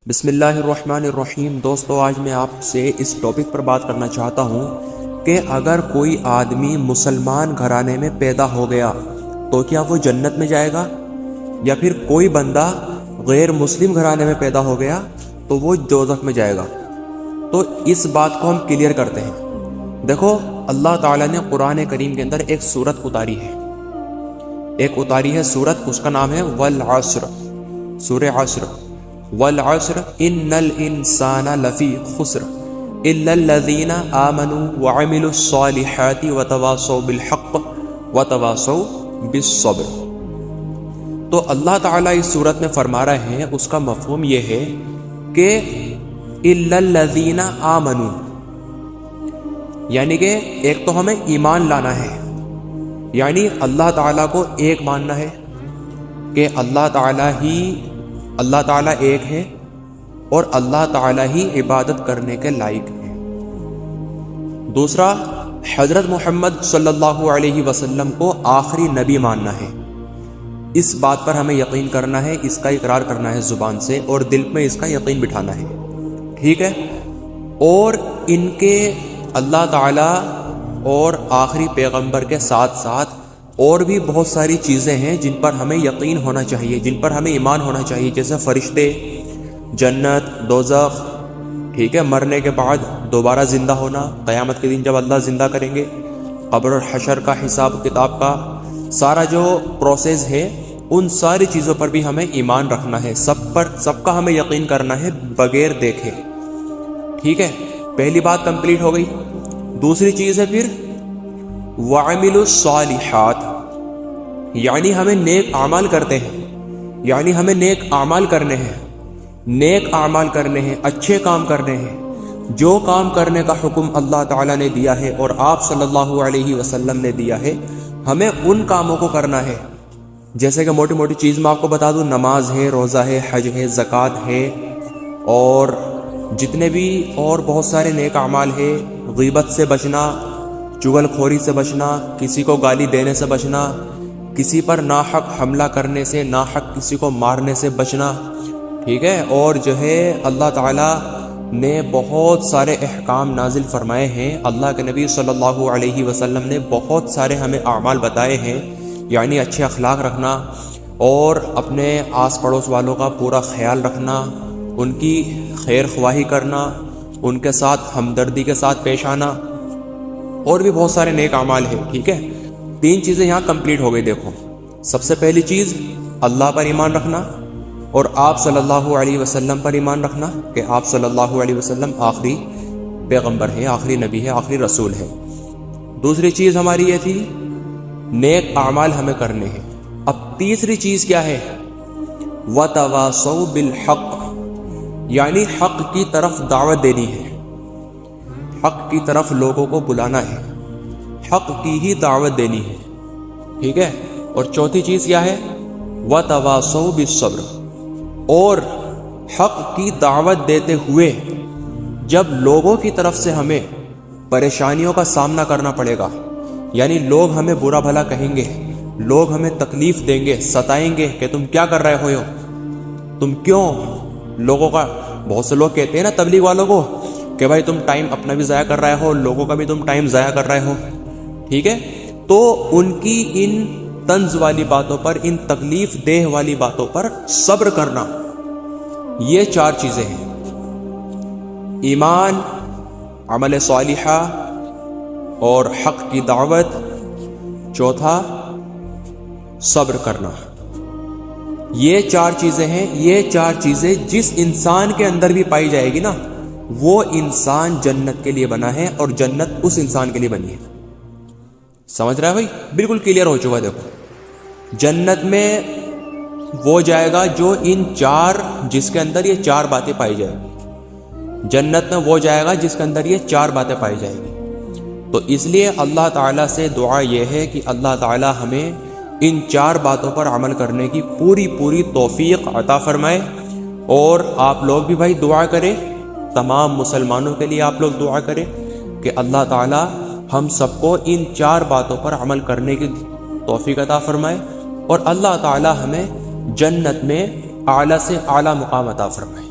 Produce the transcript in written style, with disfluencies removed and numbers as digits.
بسم اللہ الرحمن الرحیم۔ دوستو، آج میں آپ سے اس ٹاپک پر بات کرنا چاہتا ہوں کہ اگر کوئی آدمی مسلمان گھرانے میں پیدا ہو گیا تو کیا وہ جنت میں جائے گا، یا پھر کوئی بندہ غیر مسلم گھرانے میں پیدا ہو گیا تو وہ دوزخ میں جائے گا۔ تو اس بات کو ہم کلیئر کرتے ہیں۔ دیکھو، اللہ تعالیٰ نے قرآن کریم کے اندر ایک سورت اتاری ہے سورت، اس کا نام ہے والعصر، سورہ عصر۔ والعصر ان الانسان لفی خسر الا الذین آمنوا وعملوا الصالحات وتواصوا بالحق وتواصوا بالصبر۔ تو اللہ تعالیٰ اس صورت میں فرما رہے ہیں، اس کا مفہوم یہ ہے کہ الا الذین آمنوا، یعنی کہ ایک تو ہمیں ایمان لانا ہے، یعنی اللہ تعالیٰ کو ایک ماننا ہے کہ اللہ تعالیٰ ایک ہے اور اللہ تعالیٰ ہی عبادت کرنے کے لائق ہے۔ دوسرا، حضرت محمد صلی اللہ علیہ وسلم کو آخری نبی ماننا ہے۔ اس بات پر ہمیں یقین کرنا ہے، اس کا اقرار کرنا ہے زبان سے، اور دل میں اس کا یقین بٹھانا ہے، ٹھیک ہے۔ اور ان کے اللہ تعالیٰ اور آخری پیغمبر کے ساتھ ساتھ اور بھی بہت ساری چیزیں ہیں جن پر ہمیں یقین ہونا چاہیے، جن پر ہمیں ایمان ہونا چاہیے، جیسے فرشتے، جنت، دوزخ، ٹھیک ہے، مرنے کے بعد دوبارہ زندہ ہونا، قیامت کے دن جب اللہ زندہ کریں گے، قبر اور حشر کا حساب کتاب کا سارا جو پروسیس ہے، ان ساری چیزوں پر بھی ہمیں ایمان رکھنا ہے، سب کا ہمیں یقین کرنا ہے بغیر دیکھے، ٹھیک ہے۔ پہلی بات کمپلیٹ ہو گئی۔ دوسری چیز ہے پھر وَعَمِلُوا الصَّالِحَاتِ، یعنی ہمیں نیک اعمال کرتے ہیں، یعنی ہمیں نیک اعمال کرنے ہیں، اچھے کام کرنے ہیں۔ جو کام کرنے کا حکم اللہ تعالیٰ نے دیا ہے اور آپ صلی اللہ علیہ وسلم نے دیا ہے، ہمیں ان کاموں کو کرنا ہے۔ جیسے کہ موٹی موٹی چیز میں آپ کو بتا دوں، نماز ہے، روزہ ہے، حج ہے، زکوٰۃ ہے، اور جتنے بھی اور بہت سارے نیک اعمال ہے۔ غیبت سے بچنا، چغل خوری سے بچنا، کسی کو گالی دینے سے بچنا، کسی پر ناحق حملہ کرنے سے، ناحق کسی کو مارنے سے بچنا، ٹھیک ہے۔ اور جو ہے اللہ تعالیٰ نے بہت سارے احکام نازل فرمائے ہیں، اللہ کے نبی صلی اللہ علیہ وسلم نے بہت سارے ہمیں اعمال بتائے ہیں، یعنی اچھے اخلاق رکھنا اور اپنے آس پڑوس والوں کا پورا خیال رکھنا، ان کی خیر خواہی کرنا، ان کے ساتھ ہمدردی کے ساتھ پیش آنا، اور بھی بہت سارے نیک اعمال ہیں، ٹھیک ہے۔ 3 چیزیں یہاں کمپلیٹ ہو گئی۔ دیکھو، سب سے پہلی چیز اللہ پر ایمان رکھنا اور آپ صلی اللہ علیہ وسلم پر ایمان رکھنا کہ آپ صلی اللہ علیہ وسلم آخری پیغمبر ہے، آخری نبی ہے، آخری رسول ہے۔ دوسری چیز ہماری یہ تھی نیک اعمال ہمیں کرنے ہیں۔ اب تیسری چیز کیا ہے؟ وَتَوَاصَوْا بِالْحَقِّ، یعنی حق کی طرف دعوت دینی ہے، حق کی طرف لوگوں کو بلانا ہے، حق کی ہی دعوت دینی ہے، ٹھیک ہے۔ اور چوتھی چیز کیا ہے؟ وَتَوَاصَوْا بِالصَّبْرِ، اور حق کی دعوت دیتے ہوئے جب لوگوں کی طرف سے ہمیں پریشانیوں کا سامنا کرنا پڑے گا، یعنی لوگ ہمیں برا بھلا کہیں گے، لوگ ہمیں تکلیف دیں گے، ستائیں گے کہ تم کیا کر رہے ہو، تم کیوں، لوگوں کا بہت سے لوگ کہتے ہیں نا تبلیغ والوں کو کہ بھائی تم ٹائم اپنا بھی ضائع کر رہے ہو، لوگوں کا بھی تم ٹائم ضائع کر رہے ہو، ٹھیک ہے۔ تو ان کی ان طنز والی باتوں پر، ان تکلیف دہ والی باتوں پر صبر کرنا، یہ 4 چیزیں ہیں: ایمان، عمل صالحہ اور حق کی دعوت، چوتھا صبر کرنا۔ یہ 4 چیزیں ہیں۔ یہ 4 چیزیں جس انسان کے اندر بھی پائی جائے گی نا، وہ انسان جنت کے لیے بنا ہے، اور جنت اس انسان کے لیے بنی ہے۔ سمجھ رہا ہے بھائی؟ بالکل کلیئر ہو چکا ہے۔ دیکھو، جنت میں وہ جائے گا جو جس کے اندر یہ 4 باتیں پائی جائیں گی، جنت میں وہ جائے گا جس کے اندر یہ 4 باتیں پائی جائیں گی۔ تو اس لیے اللہ تعالیٰ سے دعا یہ ہے کہ اللہ تعالیٰ ہمیں ان 4 باتوں پر عمل کرنے کی پوری توفیق عطا فرمائے۔ اور آپ لوگ بھی بھائی دعا کریں، تمام مسلمانوں کے لیے آپ لوگ دعا کریں کہ اللہ تعالیٰ ہم سب کو ان 4 باتوں پر عمل کرنے کی توفیق عطا فرمائے، اور اللہ تعالیٰ ہمیں جنت میں اعلیٰ سے اعلیٰ مقام عطا فرمائے۔